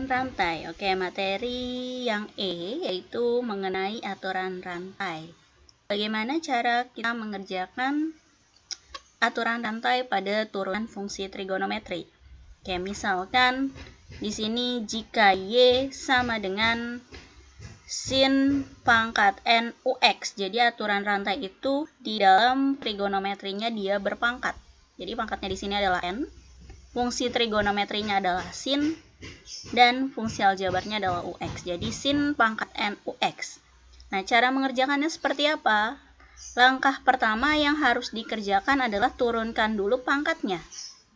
aturan rantai. Oke, materi yang yaitu mengenai aturan rantai. Bagaimana cara kita mengerjakan aturan rantai pada turunan fungsi trigonometri? Oke, misalkan di sini jika Y sama dengan sin pangkat N UX. Jadi aturan rantai itu di dalam trigonometrinya dia berpangkat. Jadi pangkatnya di sini adalah N. Fungsi trigonometrinya adalah sin dan fungsi aljabarnya adalah UX. Jadi sin pangkat N UX. Nah, cara mengerjakannya seperti apa? Langkah pertama yang harus dikerjakan adalah turunkan dulu pangkatnya.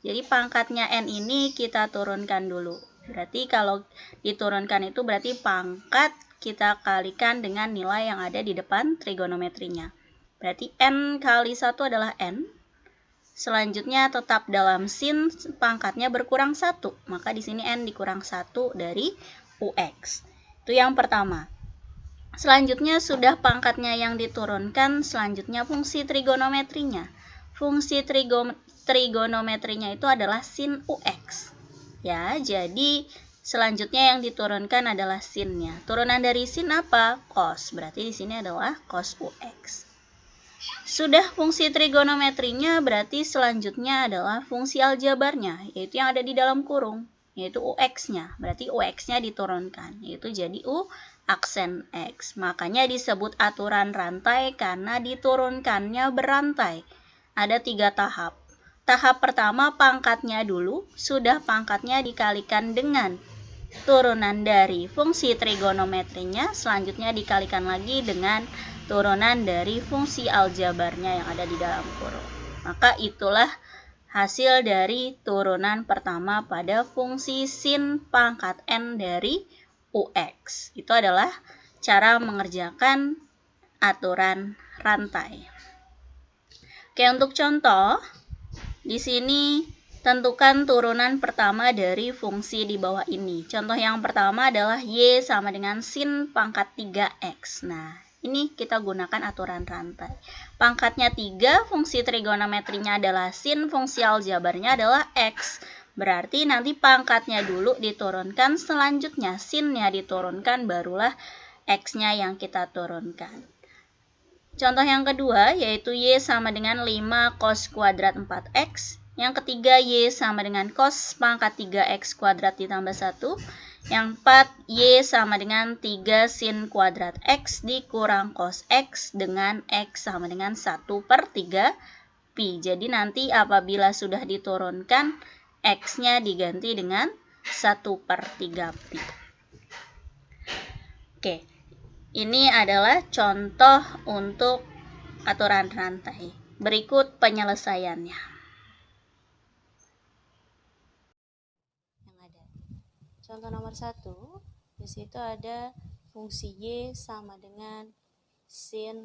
Jadi pangkatnya N ini kita turunkan dulu. Berarti kalau diturunkan itu berarti pangkat kita kalikan dengan nilai yang ada di depan trigonometrinya. Berarti N kali 1 adalah N. Selanjutnya tetap dalam sin pangkatnya berkurang 1. Maka di sini N dikurang 1 dari UX. Itu yang pertama. Selanjutnya sudah pangkatnya yang diturunkan, selanjutnya fungsi trigonometrinya. Fungsi trigonometrinya itu adalah sin UX. Ya, jadi selanjutnya yang diturunkan adalah sinnya. Turunan dari sin apa? Cos. Berarti di sini adalah cos UX. Sudah fungsi trigonometrinya, berarti selanjutnya adalah fungsi aljabarnya, yaitu yang ada di dalam kurung, yaitu UX-nya. Berarti UX-nya diturunkan, yaitu jadi U aksen X. Makanya disebut aturan rantai karena diturunkannya berantai. Ada 3 tahap. Tahap pertama pangkatnya dulu, sudah pangkatnya dikalikan dengan turunan dari fungsi trigonometrinya, selanjutnya dikalikan lagi dengan turunan dari fungsi aljabarnya yang ada di dalam kurung. Maka itulah hasil dari turunan pertama pada fungsi sin pangkat N dari UX. Itu adalah cara mengerjakan aturan rantai. Oke, untuk contoh, di sini tentukan turunan pertama dari fungsi di bawah ini. Contoh yang pertama adalah Y sama dengan sin pangkat 3X. Nah, ini kita gunakan aturan rantai. Pangkatnya 3, fungsi trigonometrinya adalah sin, fungsi aljabarnya adalah X. Berarti nanti pangkatnya dulu diturunkan, selanjutnya sinnya diturunkan, barulah X-nya yang kita turunkan. Contoh yang kedua yaitu Y sama dengan 5 cos kuadrat 4X. Yang ketiga Y sama dengan cos pangkat 3X kuadrat ditambah 1. Yang 4 Y sama dengan 3 sin kuadrat X dikurang cos X dengan X sama dengan 1/3 pi. Jadi nanti apabila sudah diturunkan, X-nya diganti dengan 1/3 pi. Oke. Ini adalah contoh untuk aturan rantai. Berikut penyelesaiannya. Yang ada. Contoh nomor 1, di situ ada fungsi Y sama dengan sin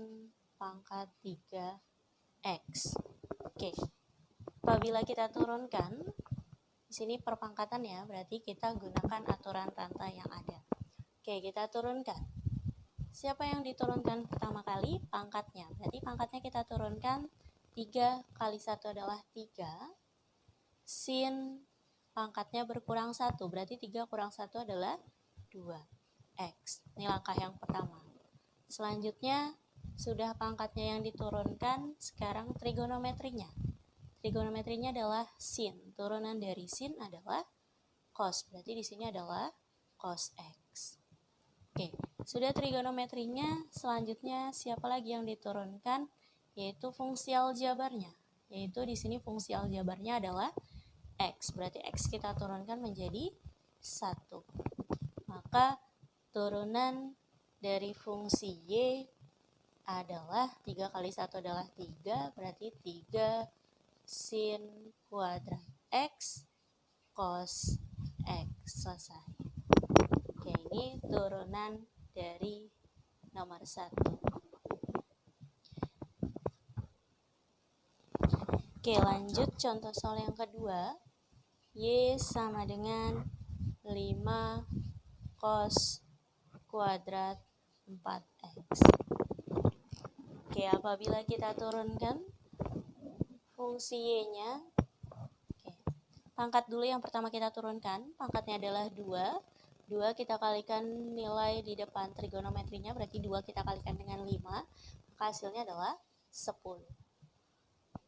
pangkat 3X. Oke. Apabila kita turunkan, di sini perpangkatan ya, berarti kita gunakan aturan rantai yang ada. Oke, kita turunkan. Siapa yang diturunkan pertama kali? Pangkatnya. Berarti pangkatnya kita turunkan 3 kali 1 adalah 3. Sin pangkatnya berkurang 1. Berarti 3 kurang 1 adalah 2X. Ini langkah yang pertama. Selanjutnya, sudah pangkatnya yang diturunkan, sekarang trigonometrinya. Trigonometrinya adalah sin. Turunan dari sin adalah cos. Berarti di sini adalah cos X. Oke, sudah trigonometrinya, selanjutnya siapa lagi yang diturunkan? Yaitu fungsi aljabarnya. Yaitu di sini fungsi aljabarnya adalah X. Berarti X kita turunkan menjadi 1. Maka turunan dari fungsi Y adalah 3 kali 1 adalah 3. Berarti 3 sin kuadrat X cos X. Selesai. Oke, ini turunan dari nomor 1. Oke, lanjut contoh soal yang kedua. Y sama dengan 5 cos kuadrat 4X. Oke, apabila kita turunkan fungsi Y-nya, pangkat dulu yang pertama kita turunkan, pangkatnya adalah 2. 2 kita kalikan nilai di depan trigonometrinya, berarti 2 kita kalikan dengan 5, maka hasilnya adalah 10.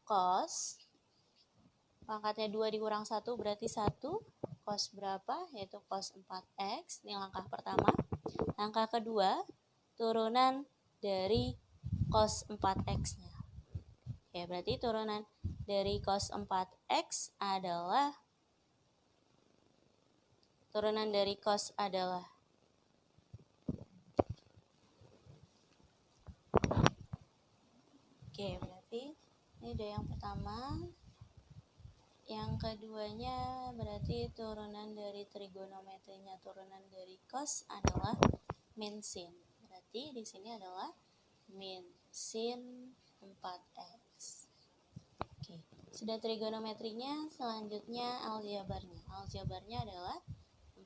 Cos, pangkatnya 2 dikurang 1 berarti 1. Cos berapa? Yaitu cos 4x, ini langkah pertama. Langkah kedua, turunan dari cos 4x-nya. Oke, berarti turunan dari cos 4x adalah Oke, berarti ini udah yang pertama. Yang keduanya berarti turunan dari trigonometrinya, turunan dari cos adalah min sin. Berarti di sini adalah min sin 4x. Oke, sudah trigonometrinya, selanjutnya aljabarnya. Aljabarnya adalah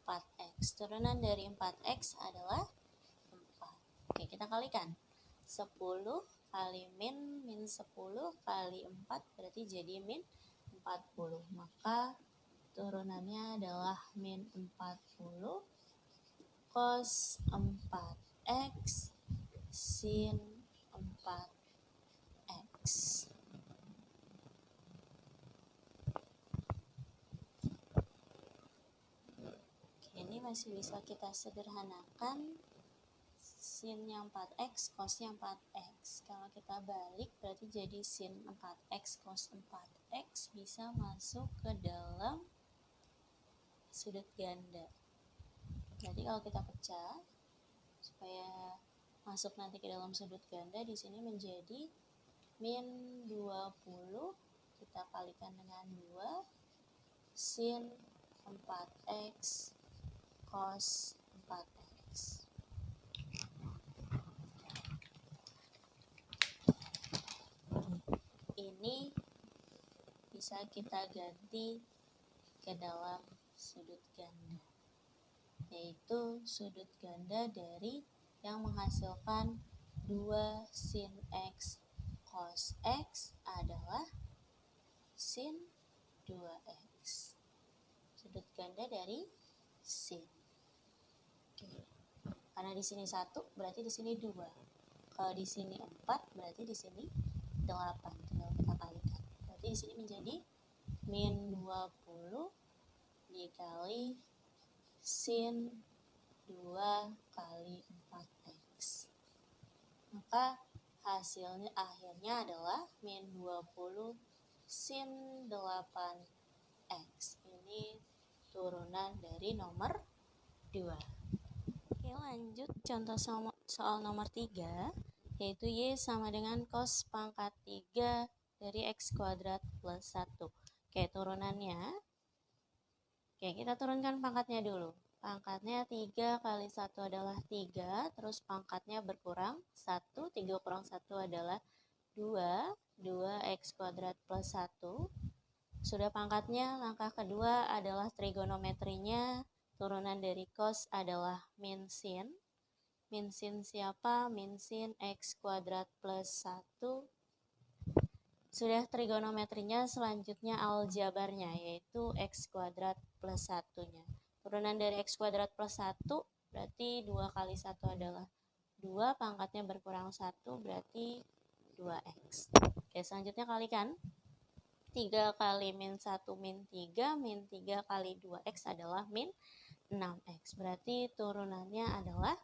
4x. Turunan dari 4x adalah 4. Oke, kita kalikan. 10 kali min 10 kali 4 berarti jadi min 40. Maka turunannya adalah min 40 cos 4x sin 4x. Oke, ini masih bisa kita sederhanakan. Sinnya 4x, cosnya 4x. Kalau kita balik berarti jadi sin 4x cos 4x bisa masuk ke dalam sudut ganda. Jadi kalau kita pecah supaya masuk nanti ke dalam sudut ganda, di sini menjadi min 20 kita kalikan dengan 2 sin 4x cos 4x. Ini bisa kita ganti ke dalam sudut ganda, yaitu sudut ganda dari yang menghasilkan 2 sin x cos x adalah sin 2x. Sudut ganda dari sin. Oke. Karena di sini 1 berarti di sini 2. Kalau di sini 4 berarti di sini 8. Tinggal kita kalikan. Berarti di sini menjadi min 20 dikali sin 2 kali 4x. Maka hasilnya akhirnya adalah min 20 sin 8x. Ini turunan dari nomor 2. Oke, lanjut contoh soal nomor 3, yaitu Y sama dengan cos pangkat 3 dari X kuadrat plus 1. Oke, turunannya. Oke, kita turunkan pangkatnya dulu. Pangkatnya 3 kali 1 adalah 3, terus pangkatnya berkurang 1, 3 kurang 1 adalah 2, 2x kuadrat plus 1. Sudah pangkatnya, langkah kedua adalah trigonometrinya. Turunan dari cos adalah min sin. Min sin siapa? Min sin x kuadrat plus 1. Sudah trigonometrinya, selanjutnya aljabarnya, yaitu x kuadrat plus 1-nya. Turunan dari x kuadrat plus 1 berarti 2 kali 1 adalah 2, pangkatnya berkurang 1 berarti 2x. Oke, selanjutnya kalikan. 3 kali min 1 min 3, min 3 kali 2x adalah min 6x. Berarti turunannya adalah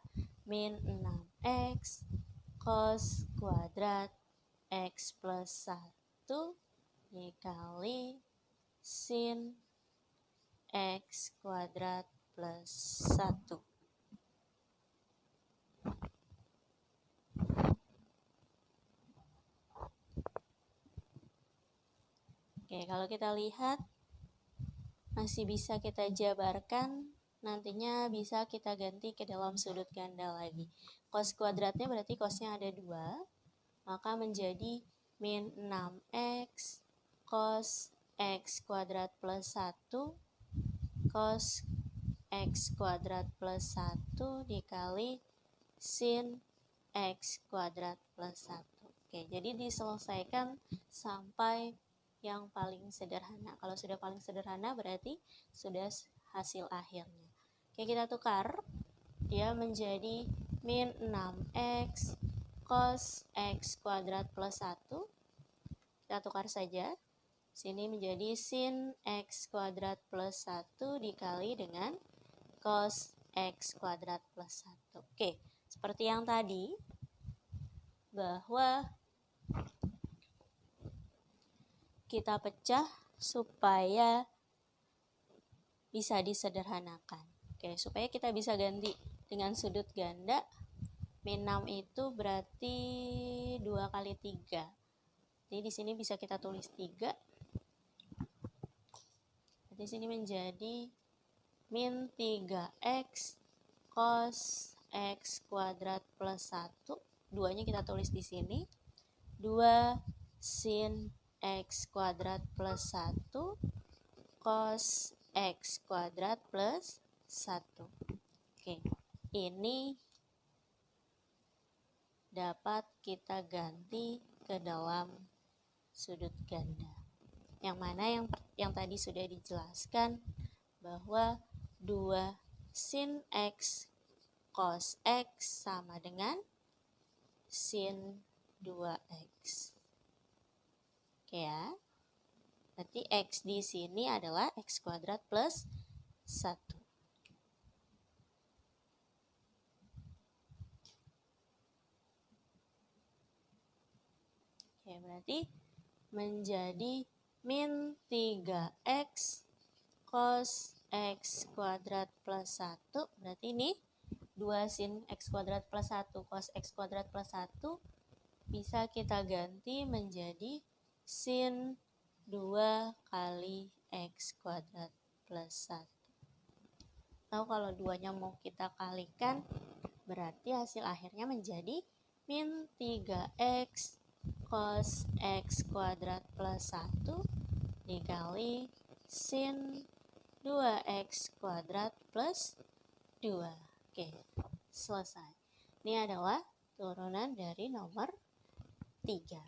min 6x cos kuadrat x plus 1 dikali sin x kuadrat plus 1. Oke, kalau kita lihat masih bisa kita jabarkan, nantinya bisa kita ganti ke dalam sudut ganda lagi. Cos kuadratnya berarti cosnya ada 2, maka menjadi min 6x cos x kuadrat plus 1 cos x kuadrat plus 1 dikali sin x kuadrat plus 1. Oke, jadi diselesaikan sampai yang paling sederhana. Kalau sudah paling sederhana berarti sudah hasil akhirnya. Oke, kita tukar. Dia menjadi min 6x cos x kuadrat plus 1. Kita tukar saja. Sini menjadi sin x kuadrat plus 1 dikali dengan cos x kuadrat plus 1. Oke, seperti yang tadi, bahwa kita pecah supaya bisa disederhanakan. Oke, supaya kita bisa ganti dengan sudut ganda, min 6 itu berarti 2 kali 3. Jadi di sini bisa kita tulis 3. Di sini menjadi min 3x cos x kuadrat plus 1. 2-nya kita tulis di sini. 2 sin x kuadrat plus 1 cos x kuadrat plus 1. Oke, ini dapat kita ganti ke dalam sudut ganda. Yang mana yang tadi sudah dijelaskan bahwa 2 sin x cos x sama dengan sin 2x. Oke ya. Berarti x di sini adalah x kuadrat plus 1. Oke, berarti menjadi min 3x cos x kuadrat plus 1. Berarti ini 2 sin x kuadrat plus 1 cos x kuadrat plus 1 bisa kita ganti menjadi sin 2 kali x kuadrat plus 1. Atau kalau 2-nya mau kita kalikan, berarti hasil akhirnya menjadi min 3x cos x kuadrat plus 1 dikali sin 2x kuadrat plus 2. Oke, selesai. Ini adalah turunan dari nomor 3.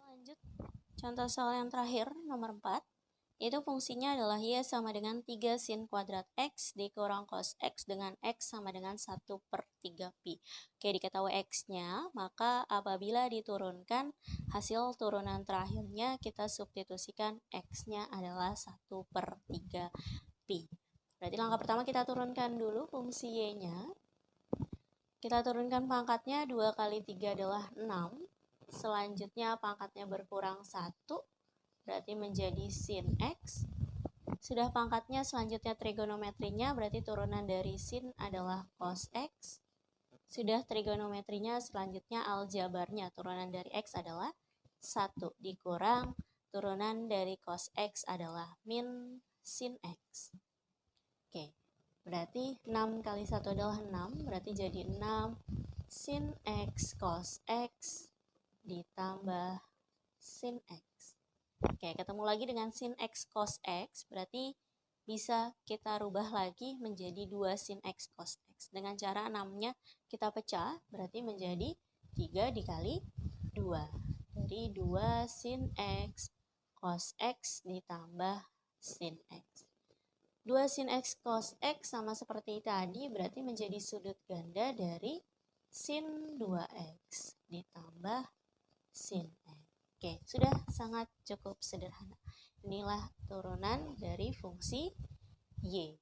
Lanjut, contoh soal yang terakhir, nomor 4. Yaitu fungsinya adalah y sama dengan 3 sin kuadrat x dikurang cos x dengan x sama dengan 1/3 pi. Oke, diketahui x-nya, maka apabila diturunkan, hasil turunan terakhirnya kita substitusikan x-nya adalah 1/3 pi. Berarti langkah pertama kita turunkan dulu fungsi y-nya. Kita turunkan pangkatnya, 2 kali 3 adalah 6. Selanjutnya pangkatnya berkurang 1. Berarti menjadi sin x. Sudah pangkatnya, selanjutnya trigonometrinya, berarti turunan dari sin adalah cos x. Sudah trigonometrinya, selanjutnya aljabarnya, turunan dari x adalah 1 dikurang turunan dari cos x adalah min sin x. Oke, berarti 6 kali 1 adalah 6, berarti jadi 6 sin x cos x ditambah sin x. Oke, ketemu lagi dengan sin x cos x, berarti bisa kita rubah lagi menjadi 2 sin x cos x. Dengan cara 6-nya kita pecah, berarti menjadi 3 dikali 2. Dari 2 sin x cos x ditambah sin x. 2 sin x cos x sama seperti tadi, berarti menjadi sudut ganda dari sin 2x ditambah sin x. Oke, sudah sangat cukup sederhana. Inilah turunan dari fungsi y.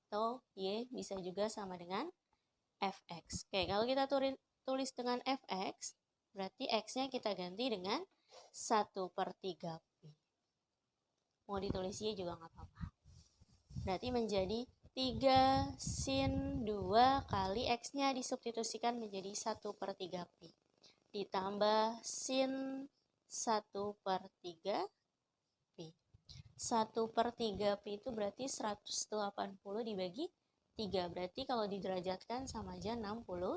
Atau y bisa juga sama dengan fx. Oke, kalau kita tulis dengan fx, berarti x-nya kita ganti dengan 1/3 pi. Mau ditulis y juga nggak apa-apa. Berarti menjadi 3 sin 2 kali x-nya disubstitusikan menjadi 1/3 pi. Ditambah sin 1/3 pi. 1/3 pi itu berarti 180 dibagi 3. Berarti kalau diderajatkan sama aja 60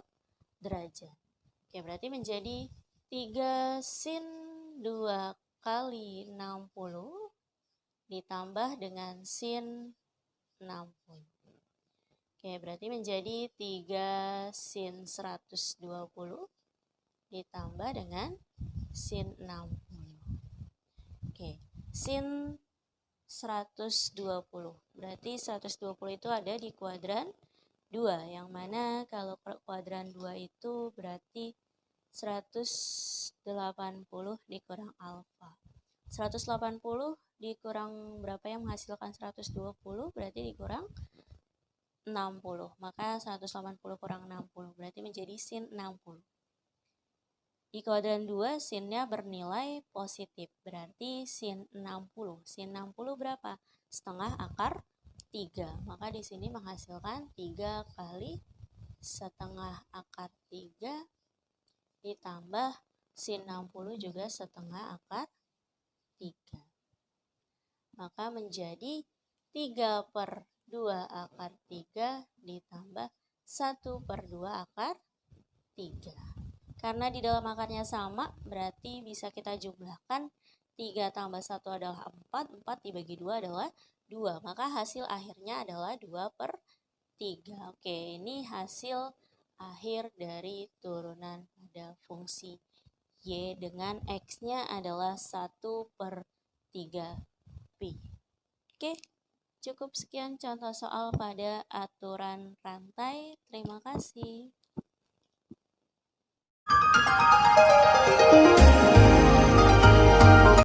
derajat. Oke, berarti menjadi 3 sin 2 kali 60 ditambah dengan sin 60. Oke, berarti menjadi 3 sin 120 ditambah dengan sin 60. Oke, sin 120. Berarti 120 itu ada di kuadran 2, yang mana kalau kuadran 2 itu berarti 180 dikurang alfa. 180 dikurang berapa yang menghasilkan 120? Berarti dikurang 60. Maka 180 kurang 60 berarti menjadi sin 60. Di kuadran 2 sinnya bernilai positif, berarti sin 60. Sin 60 berapa? Setengah akar 3. Maka di sini menghasilkan 3 kali setengah akar 3 ditambah sin 60 juga setengah akar 3. Maka menjadi 3/2 akar 3 ditambah 1/2 akar 3. Karena di dalam akarnya sama, berarti bisa kita jumlahkan 3 tambah 1 adalah 4, 4 dibagi 2 adalah 2. Maka hasil akhirnya adalah 2/3. Oke, ini hasil akhir dari turunan pada fungsi Y dengan X-nya adalah 1/3pi. Oke, cukup sekian contoh soal pada aturan rantai. Terima kasih.